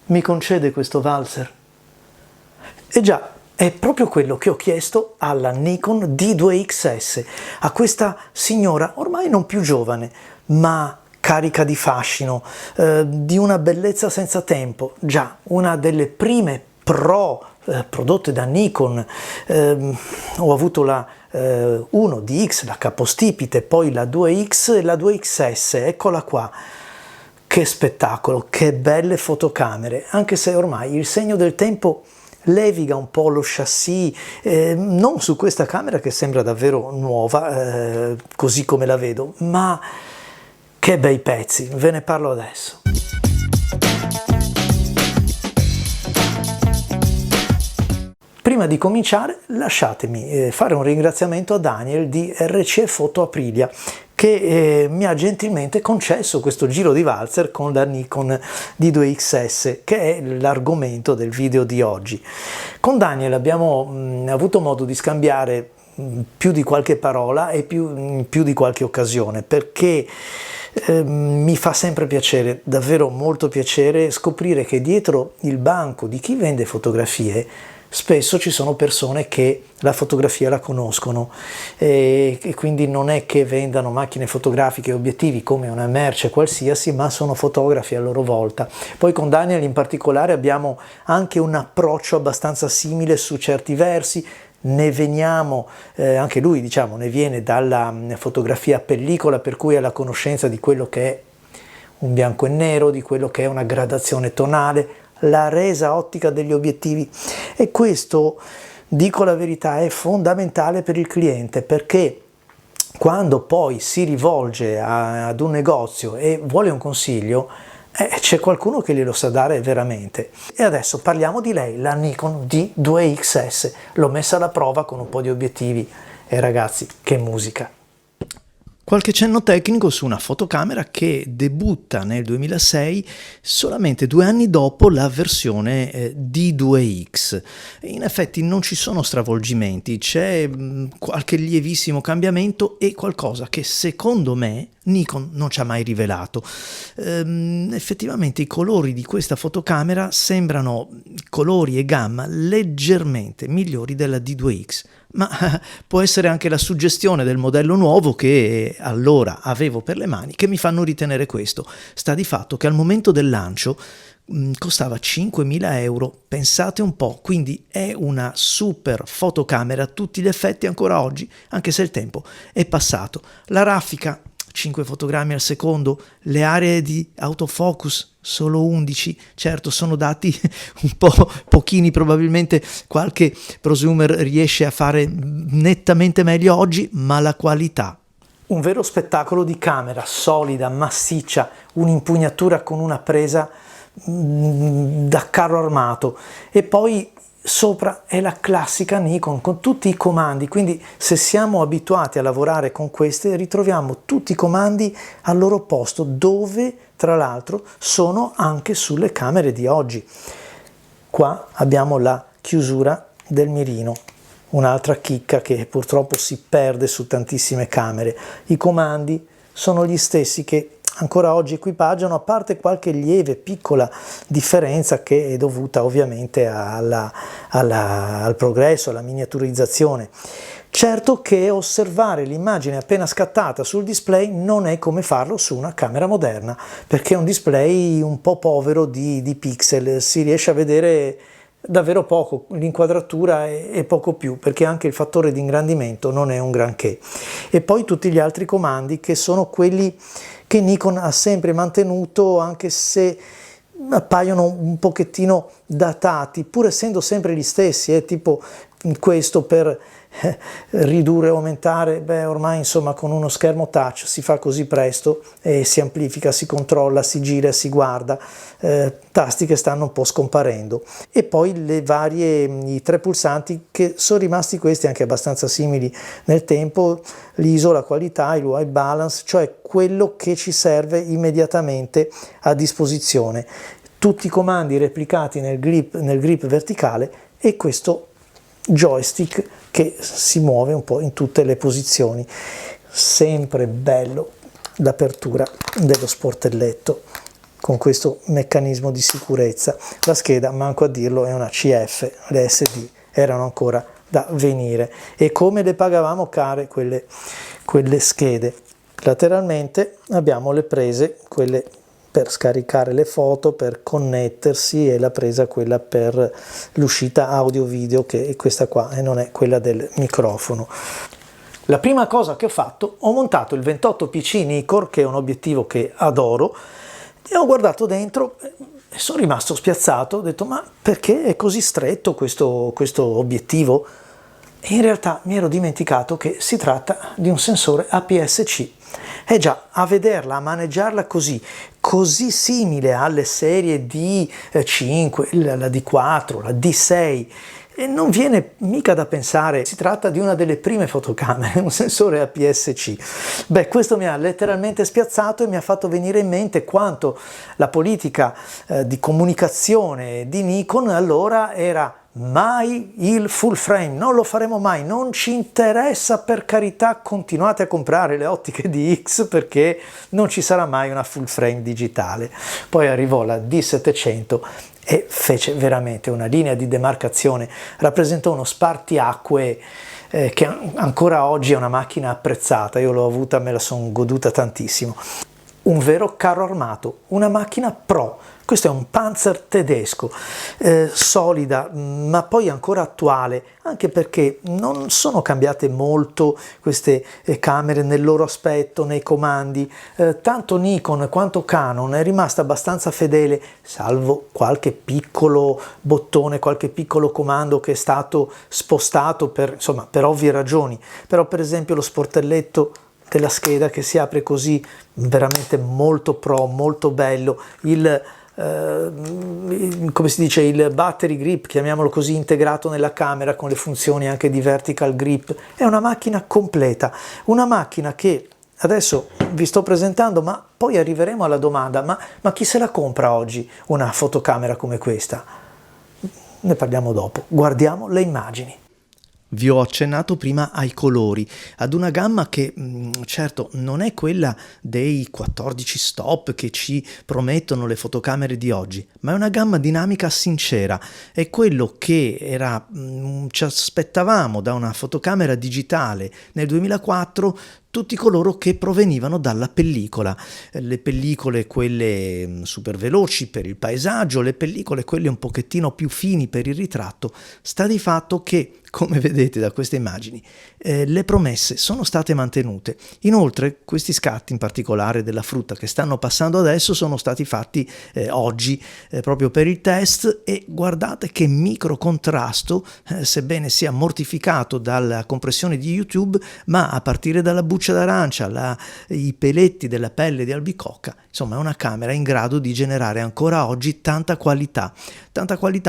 mi concede questo valzer? E già, è proprio quello che ho chiesto alla Nikon D2XS, a questa signora ormai non più giovane, ma carica di fascino, di una bellezza senza tempo, già una delle prime Pro prodotte da Nikon. Ho avuto la 1DX, la capostipite, poi la 2X e la 2XS, eccola qua. Che spettacolo, che belle fotocamere, anche se ormai il segno del tempo leviga un po' lo chassis, non su questa camera che sembra davvero nuova, così come la vedo, ma che bei pezzi, ve ne parlo adesso. Prima di cominciare lasciatemi fare un ringraziamento a Daniel di RC Foto Aprilia che mi ha gentilmente concesso questo giro di valzer con la Nikon D2XS, che è l'argomento del video di oggi. Con Daniel abbiamo avuto modo di scambiare più di qualche parola e più di qualche occasione, perché mi fa sempre piacere, davvero molto piacere, scoprire che dietro il banco di chi vende fotografie spesso ci sono persone che la fotografia la conoscono e quindi non è che vendano macchine fotografiche e obiettivi come una merce qualsiasi, ma sono fotografi a loro volta. Poi con Daniel in particolare abbiamo anche un approccio abbastanza simile su certi versi. Ne veniamo, anche lui diciamo, ne viene dalla fotografia a pellicola, per cui ha la conoscenza di quello che è un bianco e nero, di quello che è una gradazione tonale, la resa ottica degli obiettivi, e questo, dico la verità, è fondamentale per il cliente, perché quando poi si rivolge ad un negozio e vuole un consiglio, c'è qualcuno che glielo sa dare veramente. E adesso parliamo di lei, la Nikon D2XS. L'ho messa alla prova con un po' di obiettivi e ragazzi, che musica! Qualche cenno tecnico su una fotocamera che debutta nel 2006, solamente 2 anni dopo la versione D2X. In effetti non ci sono stravolgimenti, c'è qualche lievissimo cambiamento e qualcosa che secondo me Nikon non ci ha mai rivelato. Effettivamente i colori di questa fotocamera sembrano colori e gamma leggermente migliori della D2X, ma può essere anche la suggestione del modello nuovo che allora avevo per le mani che mi fanno ritenere questo. Sta di fatto che al momento del lancio costava 5.000 euro, pensate un po', quindi è una super fotocamera a tutti gli effetti ancora oggi, anche se il tempo è passato. La raffica 5 fotogrammi al secondo, le aree di autofocus solo 11, certo sono dati un po' pochini, probabilmente qualche prosumer riesce a fare nettamente meglio oggi, ma la qualità. Un vero spettacolo di camera, solida, massiccia, un'impugnatura con una presa da carro armato, e poi sopra è la classica Nikon con tutti i comandi, quindi se siamo abituati a lavorare con queste ritroviamo tutti i comandi al loro posto, dove tra l'altro sono anche sulle camere di oggi. Qua abbiamo la chiusura del mirino, un'altra chicca che purtroppo si perde su tantissime camere. I comandi sono gli stessi che ancora oggi equipaggiano, a parte qualche lieve piccola differenza che è dovuta ovviamente al progresso, alla miniaturizzazione. Certo che osservare l'immagine appena scattata sul display non è come farlo su una camera moderna, perché è un display un po' povero di pixel, si riesce a vedere davvero poco, l'inquadratura è poco più, perché anche il fattore di ingrandimento non è un granché. E poi tutti gli altri comandi che sono quelli che Nikon ha sempre mantenuto, anche se appaiono un pochettino datati, pur essendo sempre gli stessi, tipo questo per ridurre o aumentare, ormai insomma con uno schermo touch si fa così presto e si amplifica, si controlla, si gira, si guarda, tasti che stanno un po' scomparendo. E poi i 3 pulsanti che sono rimasti questi anche abbastanza simili nel tempo, l'ISO, la qualità, il white balance, cioè quello che ci serve immediatamente a disposizione. Tutti i comandi replicati nel grip verticale e questo joystick che si muove un po' in tutte le posizioni. Sempre bello l'apertura dello sportelletto, con questo meccanismo di sicurezza. La scheda, manco a dirlo, è una CF, le SD erano ancora da venire. E come le pagavamo care quelle schede. Lateralmente abbiamo le prese, quelle per scaricare le foto, per connettersi, e la presa quella per l'uscita audio-video, che è questa qua e non è quella del microfono. La prima cosa che ho fatto, ho montato il 28 PC Nikkor, che è un obiettivo che adoro, e ho guardato dentro e sono rimasto spiazzato. Ho detto: ma perché è così stretto questo obiettivo? E in realtà mi ero dimenticato che si tratta di un sensore APS-C. Già, a vederla, a maneggiarla così simile alle serie D5, la D4, la D6, e non viene mica da pensare, si tratta di una delle prime fotocamere, un sensore APS-C. Beh, questo mi ha letteralmente spiazzato e mi ha fatto venire in mente quanto la politica di comunicazione di Nikon allora era: mai il full frame, non lo faremo mai, non ci interessa, per carità, continuate a comprare le ottiche di X perché non ci sarà mai una full frame digitale. Poi arrivò la D700 e fece veramente una linea di demarcazione, rappresentò uno spartiacque che ancora oggi è una macchina apprezzata. Io l'ho avuta, me la sono goduta tantissimo. Un vero carro armato, una macchina pro. Questo è un Panzer tedesco, solida, ma poi ancora attuale, anche perché non sono cambiate molto queste camere nel loro aspetto, nei comandi. Tanto Nikon quanto Canon è rimasta abbastanza fedele, salvo qualche piccolo bottone, qualche piccolo comando che è stato spostato per ovvie ragioni. Però per esempio lo sportelletto della scheda che si apre così, veramente molto pro, molto bello. Come si dice, il battery grip, chiamiamolo così, integrato nella camera con le funzioni anche di vertical grip. È una macchina completa, una macchina che adesso vi sto presentando, ma poi arriveremo alla domanda: ma chi se la compra oggi una fotocamera come questa? Ne parliamo dopo, guardiamo le immagini. Vi ho accennato prima ai colori, ad una gamma che certo non è quella dei 14 stop che ci promettono le fotocamere di oggi, ma è una gamma dinamica sincera. È quello che ci aspettavamo da una fotocamera digitale nel 2004, tutti coloro che provenivano dalla pellicola. Le pellicole quelle super veloci per il paesaggio, le pellicole quelle un pochettino più fini per il ritratto. Sta di fatto che, come vedete da queste immagini, le promesse sono state mantenute. Inoltre questi scatti, in particolare della frutta che stanno passando adesso, sono stati fatti oggi proprio per il test, e guardate che micro contrasto, sebbene sia mortificato dalla compressione di YouTube, ma a partire dalla buccia d'arancia, i peletti della pelle di albicocca, insomma è una camera in grado di generare ancora oggi tanta qualità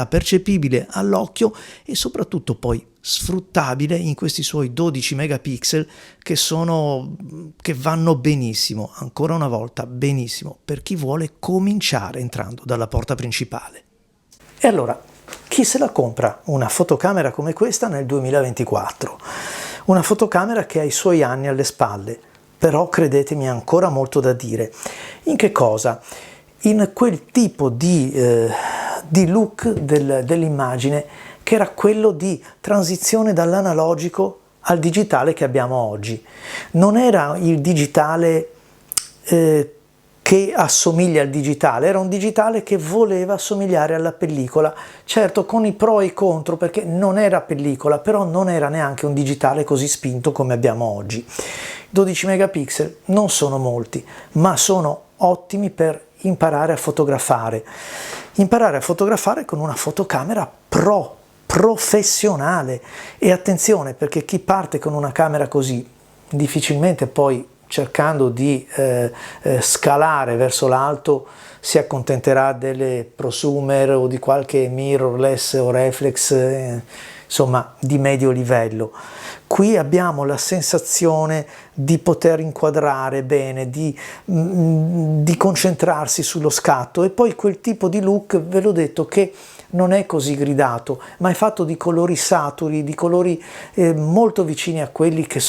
percepibile all'occhio e soprattutto poi sfruttabile in questi suoi 12 megapixel che vanno benissimo, ancora una volta benissimo, per chi vuole cominciare entrando dalla porta principale. E allora, chi se la compra una fotocamera come questa nel 2024? Una fotocamera che ha i suoi anni alle spalle, però credetemi, ha ancora molto da dire. In che cosa? In quel tipo di look dell'immagine che era quello di transizione dall'analogico al digitale che abbiamo oggi. Non era il digitale che assomiglia al digitale, era un digitale che voleva assomigliare alla pellicola, certo con i pro e i contro, perché non era pellicola, però non era neanche un digitale così spinto come abbiamo oggi. 12 megapixel non sono molti, ma sono ottimi per imparare a fotografare con una fotocamera professionale. E attenzione, perché chi parte con una camera così difficilmente poi, cercando di scalare verso l'alto, si accontenterà delle prosumer o di qualche mirrorless o reflex, insomma di medio livello. Qui abbiamo la sensazione di poter inquadrare bene, di concentrarsi sullo scatto, e poi quel tipo di look, ve l'ho detto, che non è così gridato, ma è fatto di colori saturi, di colori molto vicini a quelli che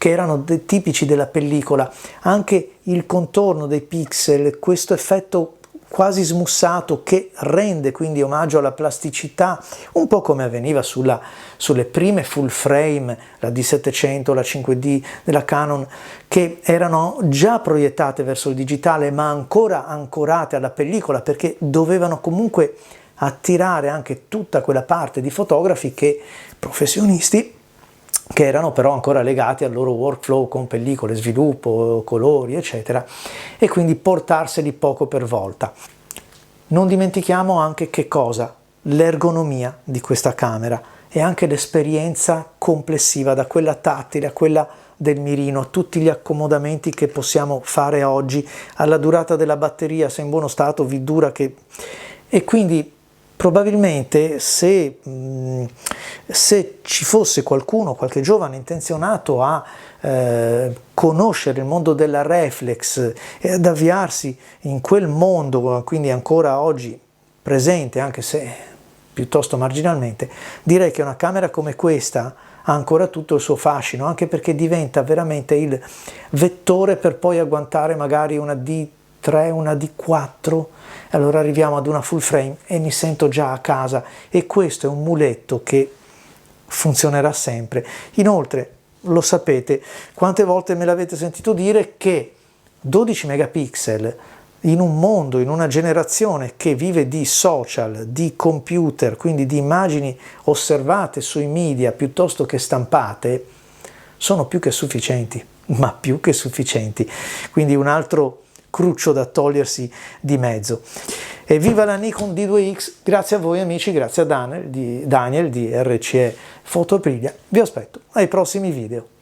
erano tipici della pellicola. Anche il contorno dei pixel, questo effetto quasi smussato, che rende quindi omaggio alla plasticità, un po' come avveniva sulle prime full frame, la D700, la 5D della Canon, che erano già proiettate verso il digitale ma ancora ancorate alla pellicola, perché dovevano comunque attirare anche tutta quella parte di fotografi professionisti che erano però ancora legati al loro workflow con pellicole, sviluppo, colori, eccetera, e quindi portarseli poco per volta. Non dimentichiamo anche che cosa? L'ergonomia di questa camera e anche l'esperienza complessiva, da quella tattile a quella del mirino, tutti gli accomodamenti che possiamo fare oggi, alla durata della batteria, se in buono stato vi dura che... E quindi probabilmente se ci fosse qualcuno, qualche giovane intenzionato a conoscere il mondo della reflex e ad avviarsi in quel mondo, quindi ancora oggi presente, anche se piuttosto marginalmente, direi che una camera come questa ha ancora tutto il suo fascino, anche perché diventa veramente il vettore per poi agguantare magari una D3, una D4, allora arriviamo ad una full frame e mi sento già a casa, e questo è un muletto che funzionerà sempre. Inoltre, lo sapete, quante volte me l'avete sentito dire che 12 megapixel in un mondo, in una generazione che vive di social, di computer, quindi di immagini osservate sui media piuttosto che stampate, sono più che sufficienti, ma più che sufficienti. Quindi un altro cruccio da togliersi di mezzo. E viva la Nikon D2X, grazie a voi amici, grazie a Daniel di RCE Foto Aprilia, vi aspetto ai prossimi video.